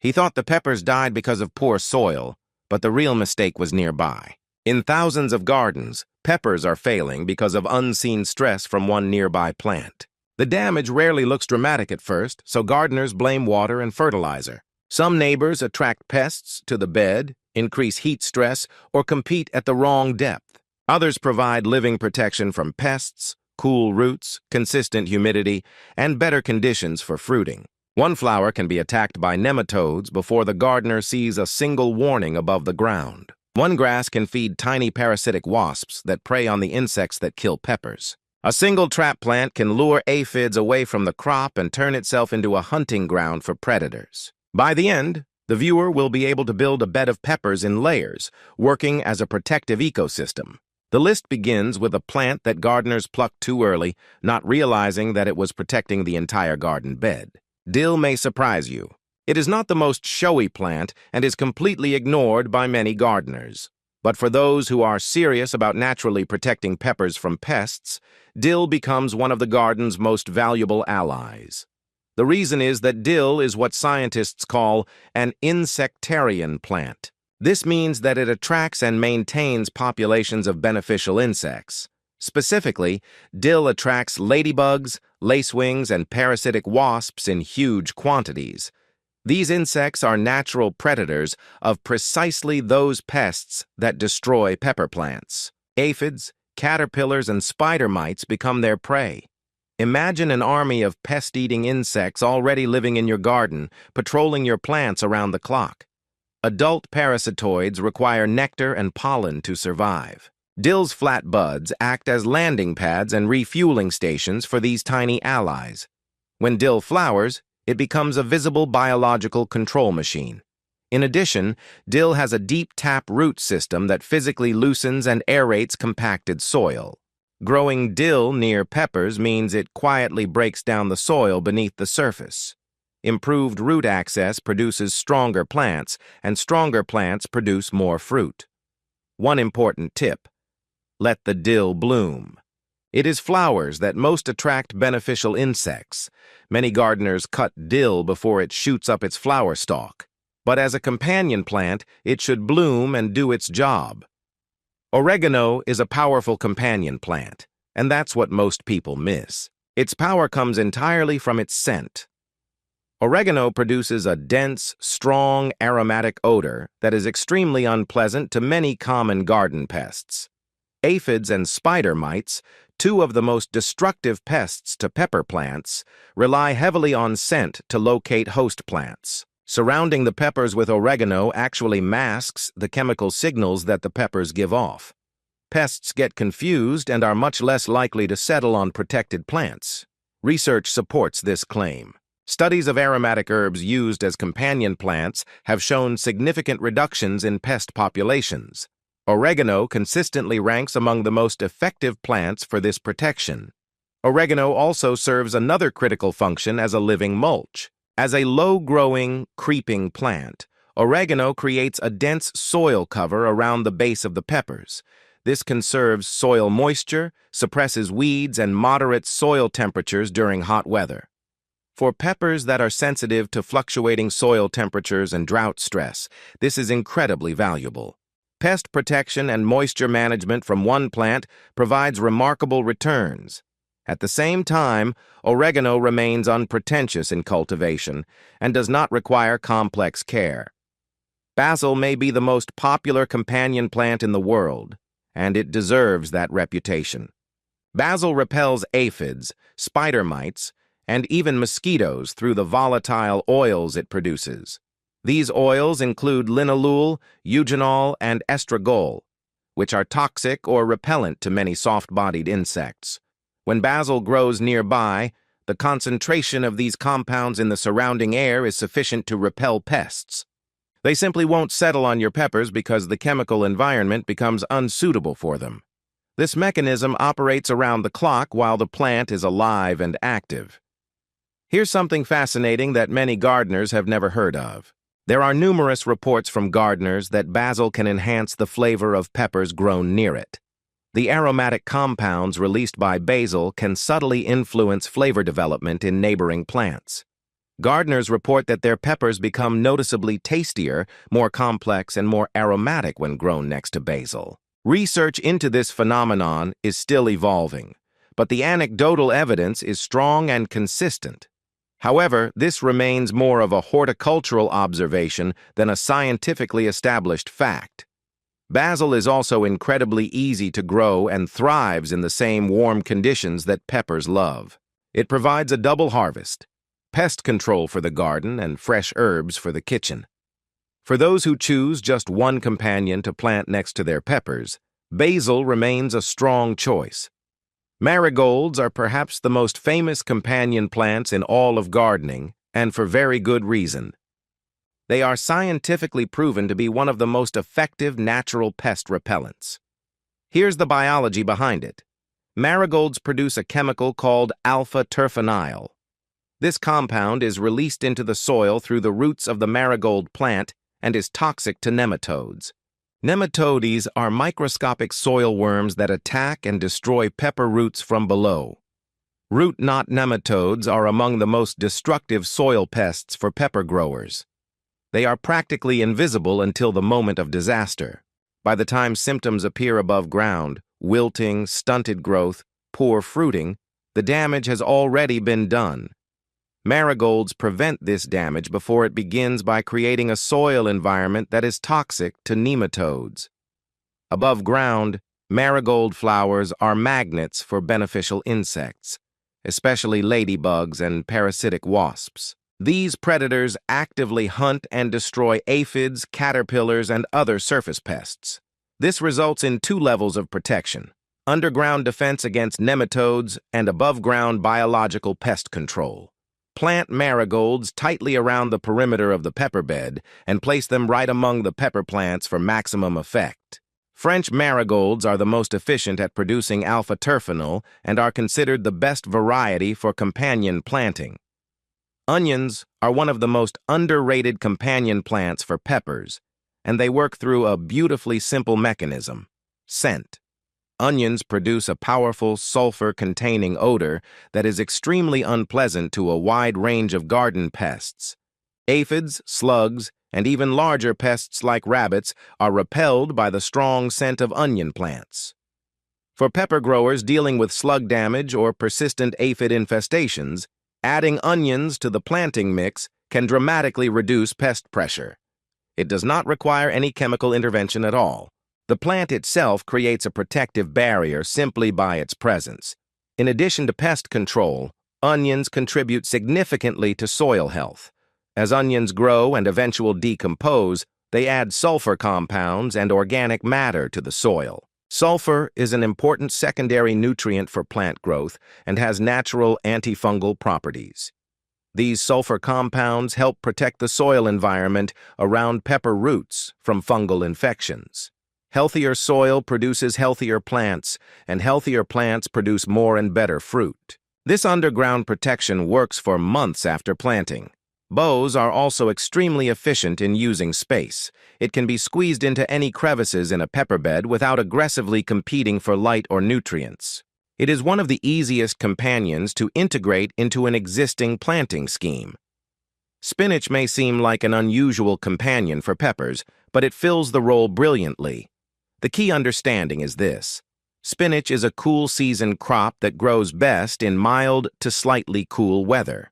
He thought the peppers died because of poor soil, but the real mistake was nearby. In thousands of gardens, peppers are failing because of unseen stress from one nearby plant. The damage rarely looks dramatic at first, so gardeners blame water and fertilizer. Some neighbors attract pests to the bed, increase heat stress, or compete at the wrong depth. Others provide living protection from pests, cool roots, consistent humidity, and better conditions for fruiting. One flower can be attacked by nematodes before the gardener sees a single warning above the ground. One grass can feed tiny parasitic wasps that prey on the insects that kill peppers. A single trap plant can lure aphids away from the crop and turn itself into a hunting ground for predators. By the end, the viewer will be able to build a bed of peppers in layers, working as a protective ecosystem. The list begins with a plant that gardeners plucked too early, not realizing that it was protecting the entire garden bed. Dill may surprise you. It is not the most showy plant and is completely ignored by many gardeners. But for those who are serious about naturally protecting peppers from pests, dill becomes one of the garden's most valuable allies. The reason is that dill is what scientists call an insectarian plant. This means that it attracts and maintains populations of beneficial insects. Specifically, dill attracts ladybugs, lacewings, and parasitic wasps in huge quantities. These insects are natural predators of precisely those pests that destroy pepper plants. Aphids, caterpillars, and spider mites become their prey. Imagine an army of pest-eating insects already living in your garden, patrolling your plants around the clock. Adult parasitoids require nectar and pollen to survive. Dill's flat buds act as landing pads and refueling stations for these tiny allies. When dill flowers, it becomes a visible biological control machine. In addition, dill has a deep tap root system that physically loosens and aerates compacted soil. Growing dill near peppers means it quietly breaks down the soil beneath the surface. Improved root access produces stronger plants, and stronger plants produce more fruit. One important tip: let the dill bloom. It is flowers that most attract beneficial insects. Many gardeners cut dill before it shoots up its flower stalk. But as a companion plant, it should bloom and do its job. Oregano is a powerful companion plant, and that's what most people miss. Its power comes entirely from its scent. Oregano produces a dense, strong, aromatic odor that is extremely unpleasant to many common garden pests. Aphids and spider mites, two of the most destructive pests to pepper plants, rely heavily on scent to locate host plants. Surrounding the peppers with oregano actually masks the chemical signals that the peppers give off. Pests get confused and are much less likely to settle on protected plants. Research supports this claim. Studies of aromatic herbs used as companion plants have shown significant reductions in pest populations. Oregano consistently ranks among the most effective plants for this protection. Oregano also serves another critical function as a living mulch. As a low-growing, creeping plant, oregano creates a dense soil cover around the base of the peppers. This conserves soil moisture, suppresses weeds, and moderates soil temperatures during hot weather. For peppers that are sensitive to fluctuating soil temperatures and drought stress, this is incredibly valuable. Pest protection and moisture management from one plant provides remarkable returns. At the same time, oregano remains unpretentious in cultivation and does not require complex care. Basil may be the most popular companion plant in the world, and it deserves that reputation. Basil repels aphids, spider mites, and even mosquitoes through the volatile oils it produces. These oils include linalool, eugenol, and estragol, which are toxic or repellent to many soft-bodied insects. When basil grows nearby, the concentration of these compounds in the surrounding air is sufficient to repel pests. They simply won't settle on your peppers because the chemical environment becomes unsuitable for them. This mechanism operates around the clock while the plant is alive and active. Here's something fascinating that many gardeners have never heard of. There are numerous reports from gardeners that basil can enhance the flavor of peppers grown near it. The aromatic compounds released by basil can subtly influence flavor development in neighboring plants. Gardeners report that their peppers become noticeably tastier, more complex, and more aromatic when grown next to basil. Research into this phenomenon is still evolving, but the anecdotal evidence is strong and consistent. However, this remains more of a horticultural observation than a scientifically established fact. Basil is also incredibly easy to grow and thrives in the same warm conditions that peppers love. It provides a double harvest: pest control for the garden and fresh herbs for the kitchen. For those who choose just one companion to plant next to their peppers, basil remains a strong choice. Marigolds are perhaps the most famous companion plants in all of gardening, and for very good reason. They are scientifically proven to be one of the most effective natural pest repellents. Here's the biology behind it. Marigolds produce a chemical called alpha-terphenyl. This compound is released into the soil through the roots of the marigold plant and is toxic to nematodes. Nematodes are microscopic soil worms that attack and destroy pepper roots from below. Root knot nematodes are among the most destructive soil pests for pepper growers. They are practically invisible until the moment of disaster. By the time symptoms appear above ground, wilting, stunted growth, poor fruiting, the damage has already been done. Marigolds prevent this damage before it begins by creating a soil environment that is toxic to nematodes. Above ground, marigold flowers are magnets for beneficial insects, especially ladybugs and parasitic wasps. These predators actively hunt and destroy aphids, caterpillars, and other surface pests. This results in two levels of protection: underground defense against nematodes and above-ground biological pest control. Plant marigolds tightly around the perimeter of the pepper bed and place them right among the pepper plants for maximum effect. French marigolds are the most efficient at producing alpha-terphenyl and are considered the best variety for companion planting. Onions are one of the most underrated companion plants for peppers, and they work through a beautifully simple mechanism: scent. Onions produce a powerful sulfur-containing odor that is extremely unpleasant to a wide range of garden pests. Aphids, slugs, and even larger pests like rabbits are repelled by the strong scent of onion plants. For pepper growers dealing with slug damage or persistent aphid infestations, adding onions to the planting mix can dramatically reduce pest pressure. It does not require any chemical intervention at all. The plant itself creates a protective barrier simply by its presence. In addition to pest control, onions contribute significantly to soil health. As onions grow and eventually decompose, they add sulfur compounds and organic matter to the soil. Sulfur is an important secondary nutrient for plant growth and has natural antifungal properties. These sulfur compounds help protect the soil environment around pepper roots from fungal infections. Healthier soil produces healthier plants, and healthier plants produce more and better fruit. This underground protection works for months after planting. Bows are also extremely efficient in using space. It can be squeezed into any crevices in a pepper bed without aggressively competing for light or nutrients. It is one of the easiest companions to integrate into an existing planting scheme. Spinach may seem like an unusual companion for peppers, but it fills the role brilliantly. The key understanding is this: spinach is a cool season crop that grows best in mild to slightly cool weather.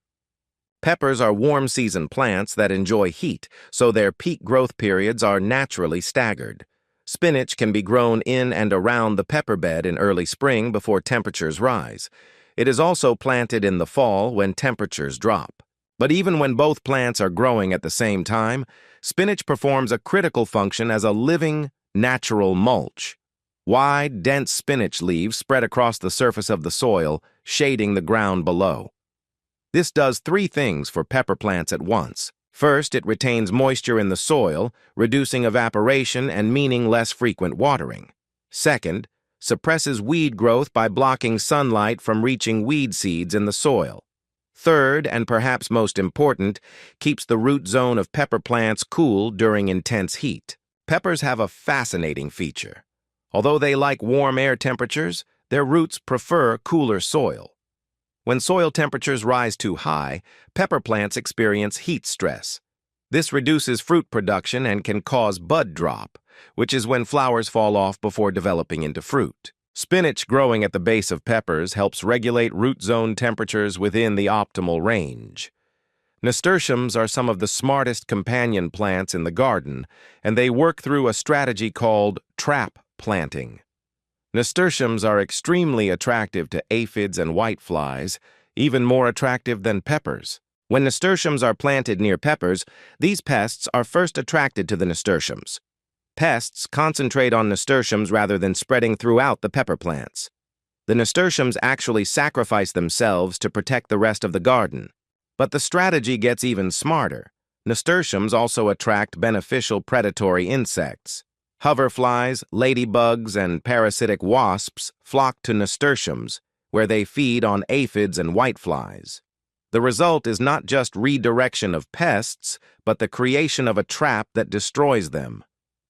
Peppers are warm season plants that enjoy heat, so their peak growth periods are naturally staggered. Spinach can be grown in and around the pepper bed in early spring before temperatures rise. It is also planted in the fall when temperatures drop. But even when both plants are growing at the same time, spinach performs a critical function as a living, natural mulch. Wide, dense spinach leaves spread across the surface of the soil, shading the ground below. This does three things for pepper plants at once. First, it retains moisture in the soil, reducing evaporation and meaning less frequent watering. Second, suppresses weed growth by blocking sunlight from reaching weed seeds in the soil. Third, and perhaps most important, keeps the root zone of pepper plants cool during intense heat. Peppers have a fascinating feature. Although they like warm air temperatures, their roots prefer cooler soil. When soil temperatures rise too high, pepper plants experience heat stress. This reduces fruit production and can cause bud drop, which is when flowers fall off before developing into fruit. Spinach growing at the base of peppers helps regulate root zone temperatures within the optimal range. Nasturtiums are some of the smartest companion plants in the garden, and they work through a strategy called trap planting. Nasturtiums are extremely attractive to aphids and whiteflies, even more attractive than peppers. When nasturtiums are planted near peppers, these pests are first attracted to the nasturtiums. Pests concentrate on nasturtiums rather than spreading throughout the pepper plants. The nasturtiums actually sacrifice themselves to protect the rest of the garden. But the strategy gets even smarter. Nasturtiums also attract beneficial predatory insects. Hoverflies, ladybugs, and parasitic wasps flock to nasturtiums, where they feed on aphids and whiteflies. The result is not just redirection of pests, but the creation of a trap that destroys them.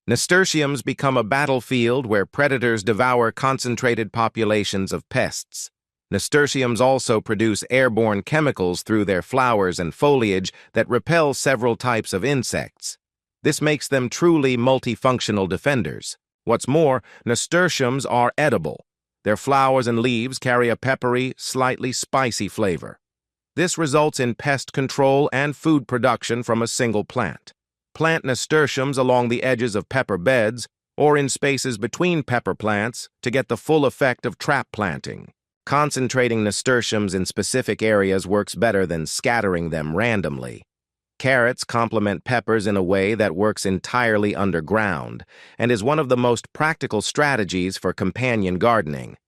Nasturtiums become a battlefield where predators devour concentrated populations of pests. Nasturtiums also produce airborne chemicals through their flowers and foliage that repel several types of insects. This makes them truly multifunctional defenders. What's more, nasturtiums are edible. Their flowers and leaves carry a peppery, slightly spicy flavor. This results in pest control and food production from a single plant. Plant nasturtiums along the edges of pepper beds or in spaces between pepper plants to get the full effect of trap planting. Concentrating nasturtiums in specific areas works better than scattering them randomly. Carrots complement peppers in a way that works entirely underground and is one of the most practical strategies for companion gardening.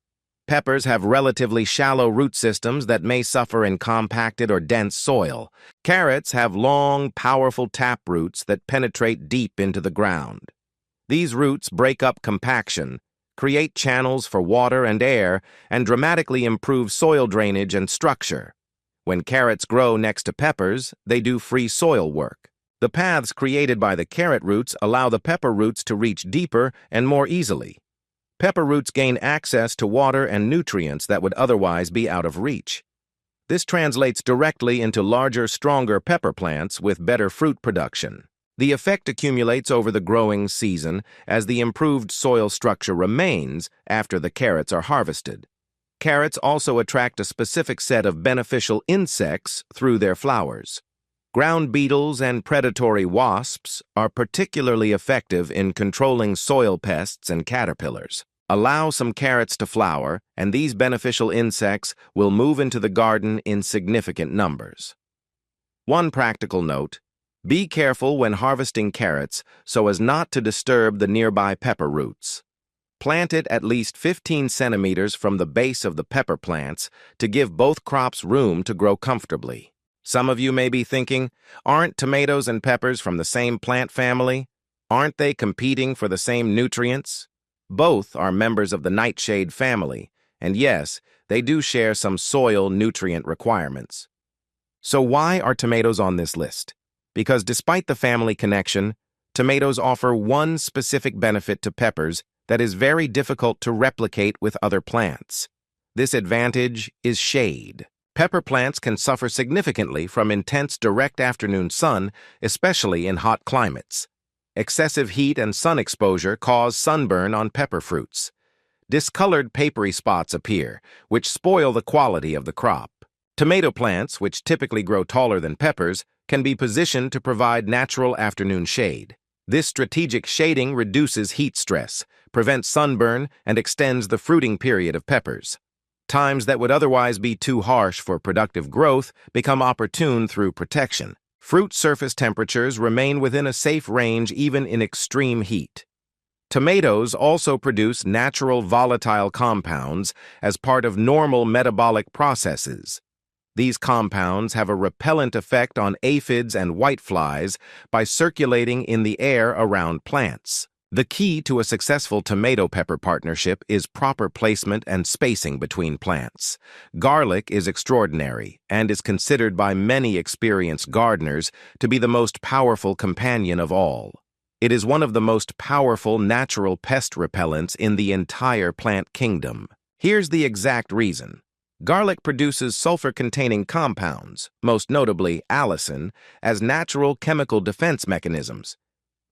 Peppers have relatively shallow root systems that may suffer in compacted or dense soil. Carrots have long, powerful tap roots that penetrate deep into the ground. These roots break up compaction, create channels for water and air, and dramatically improve soil drainage and structure. When carrots grow next to peppers, they do free soil work. The paths created by the carrot roots allow the pepper roots to reach deeper and more easily. Pepper roots gain access to water and nutrients that would otherwise be out of reach. This translates directly into larger, stronger pepper plants with better fruit production. The effect accumulates over the growing season as the improved soil structure remains after the carrots are harvested. Carrots also attract a specific set of beneficial insects through their flowers. Ground beetles and predatory wasps are particularly effective in controlling soil pests and caterpillars. Allow some carrots to flower, and these beneficial insects will move into the garden in significant numbers. One practical note: be careful when harvesting carrots so as not to disturb the nearby pepper roots. Plant it at least 15 centimeters from the base of the pepper plants to give both crops room to grow comfortably. Some of you may be thinking, aren't tomatoes and peppers from the same plant family? Aren't they competing for the same nutrients? Both are members of the nightshade family, and yes, they do share some soil nutrient requirements. So why are tomatoes on this list? Because despite the family connection, tomatoes offer one specific benefit to peppers that is very difficult to replicate with other plants. This advantage is shade. Pepper plants can suffer significantly from intense direct afternoon sun, especially in hot climates. Excessive heat and sun exposure cause sunburn on pepper fruits. Discolored papery spots appear, which spoil the quality of the crop. Tomato plants, which typically grow taller than peppers, can be positioned to provide natural afternoon shade. This strategic shading reduces heat stress, prevents sunburn, and extends the fruiting period of peppers. Times that would otherwise be too harsh for productive growth become opportune through protection. Fruit surface temperatures remain within a safe range even in extreme heat. Tomatoes also produce natural volatile compounds as part of normal metabolic processes. These compounds have a repellent effect on aphids and whiteflies by circulating in the air around plants. The key to a successful tomato-pepper partnership is proper placement and spacing between plants. Garlic is extraordinary and is considered by many experienced gardeners to be the most powerful companion of all. It is one of the most powerful natural pest repellents in the entire plant kingdom. Here's the exact reason. Garlic produces sulfur-containing compounds, most notably allicin, as natural chemical defense mechanisms.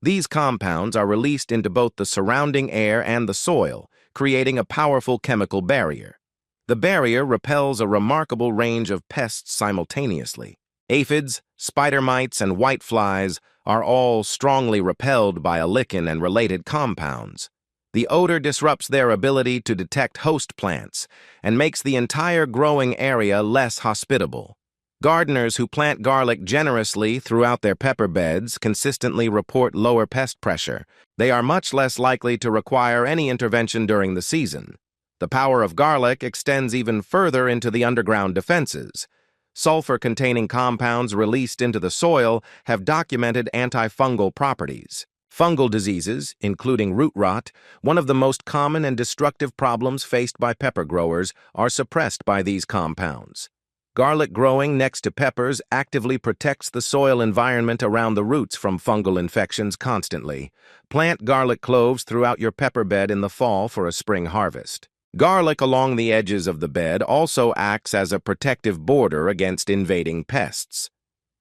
These compounds are released into both the surrounding air and the soil, creating a powerful chemical barrier. The barrier repels a remarkable range of pests simultaneously. Aphids, spider mites, and whiteflies are all strongly repelled by allicin and related compounds. The odor disrupts their ability to detect host plants and makes the entire growing area less hospitable. Gardeners who plant garlic generously throughout their pepper beds consistently report lower pest pressure. They are much less likely to require any intervention during the season. The power of garlic extends even further into the underground defenses. Sulfur-containing compounds released into the soil have documented antifungal properties. Fungal diseases, including root rot, one of the most common and destructive problems faced by pepper growers, are suppressed by these compounds. Garlic growing next to peppers actively protects the soil environment around the roots from fungal infections constantly. Plant garlic cloves throughout your pepper bed in the fall for a spring harvest. Garlic along the edges of the bed also acts as a protective border against invading pests.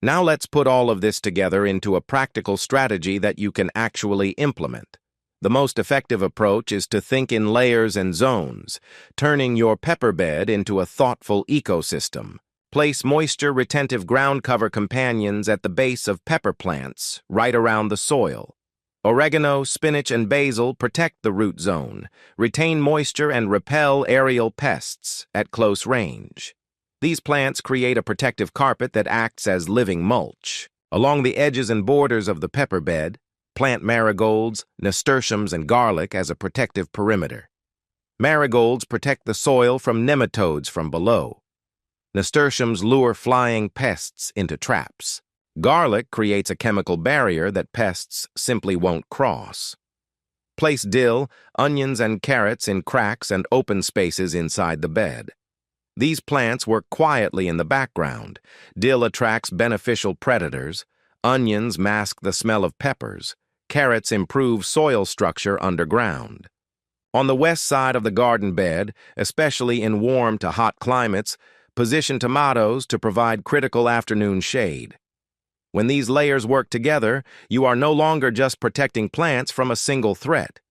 Now let's put all of this together into a practical strategy that you can actually implement. The most effective approach is to think in layers and zones, turning your pepper bed into a thoughtful ecosystem. Place moisture-retentive ground cover companions at the base of pepper plants, right around the soil. Oregano, spinach, and basil protect the root zone, retain moisture, and repel aerial pests at close range. These plants create a protective carpet that acts as living mulch. Along the edges and borders of the pepper bed, plant marigolds, nasturtiums, and garlic as a protective perimeter. Marigolds protect the soil from nematodes from below. Nasturtiums lure flying pests into traps. Garlic creates a chemical barrier that pests simply won't cross. Place dill, onions, and carrots in cracks and open spaces inside the bed. These plants work quietly in the background. Dill attracts beneficial predators. Onions mask the smell of peppers. Carrots improve soil structure underground. On the west side of the garden bed, especially in warm to hot climates, position tomatoes to provide critical afternoon shade. When these layers work together, you are no longer just protecting plants from a single threat.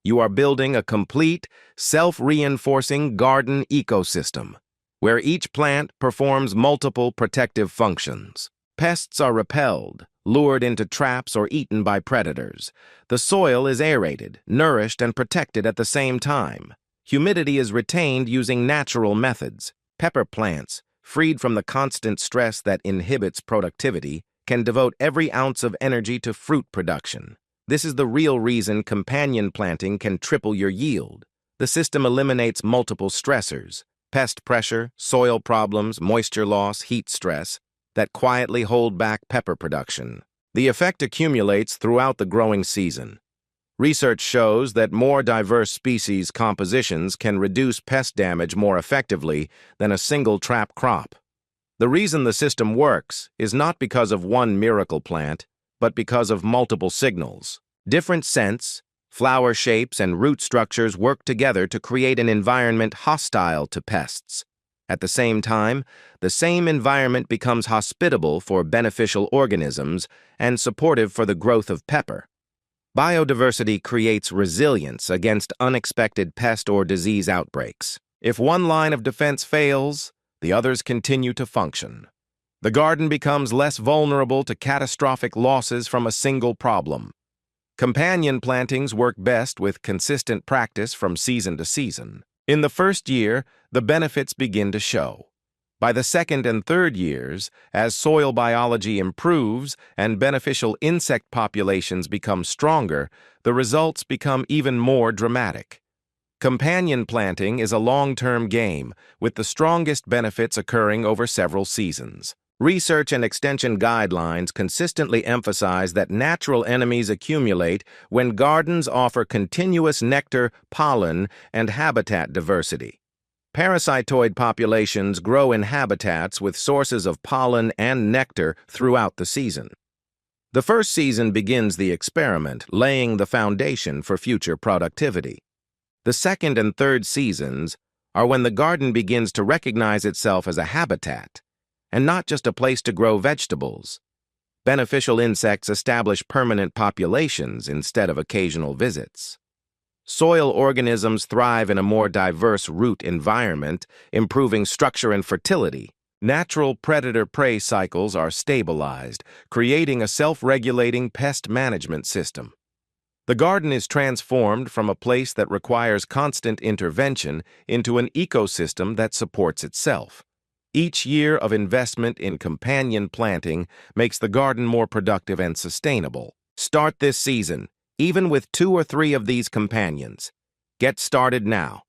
You are building a complete, self-reinforcing garden ecosystem, where each plant performs multiple protective functions. Pests are repelled, lured into traps, or eaten by predators. The soil is aerated, nourished, and protected at the same time. Humidity is retained using natural methods. Pepper plants, freed from the constant stress that inhibits productivity, can devote every ounce of energy to fruit production. This is the real reason companion planting can triple your yield. The system eliminates multiple stressors: pest pressure, soil problems, moisture loss, heat stress, that quietly hold back pepper production. The effect accumulates throughout the growing season. Research shows that more diverse species compositions can reduce pest damage more effectively than a single trap crop. The reason the system works is not because of one miracle plant, but because of multiple signals. Different scents, flower shapes, and root structures work together to create an environment hostile to pests. At the same time, the same environment becomes hospitable for beneficial organisms and supportive for the growth of pepper. Biodiversity creates resilience against unexpected pest or disease outbreaks. If one line of defense fails, the others continue to function. The garden becomes less vulnerable to catastrophic losses from a single problem. Companion plantings work best with consistent practice from season to season. In the first year, the benefits begin to show. By the second and third years, as soil biology improves and beneficial insect populations become stronger, the results become even more dramatic. Companion planting is a long-term game, with the strongest benefits occurring over several seasons. Research and extension guidelines consistently emphasize that natural enemies accumulate when gardens offer continuous nectar, pollen, and habitat diversity. Parasitoid populations grow in habitats with sources of pollen and nectar throughout the season. The first season begins the experiment, laying the foundation for future productivity. The second and third seasons are when the garden begins to recognize itself as a habitat, and not just a place to grow vegetables. Beneficial insects establish permanent populations instead of occasional visits. Soil organisms thrive in a more diverse root environment, improving structure and fertility. Natural predator-prey cycles are stabilized, creating a self-regulating pest management system. The garden is transformed from a place that requires constant intervention into an ecosystem that supports itself. Each year of investment in companion planting makes the garden more productive and sustainable. Start this season, even with 2 or 3 of these companions. Get started now.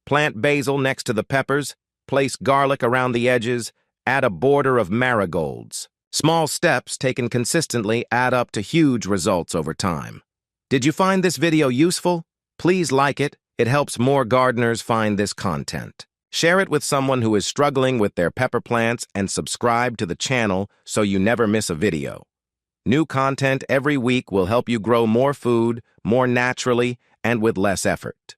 Plant basil next to the peppers, place garlic around the edges, add a border of marigolds. Small steps taken consistently add up to huge results over time. Did you find this video useful? Please like it. It helps more gardeners find this content. Share it with someone who is struggling with their pepper plants and subscribe to the channel so you never miss a video. New content every week will help you grow more food, more naturally, and with less effort.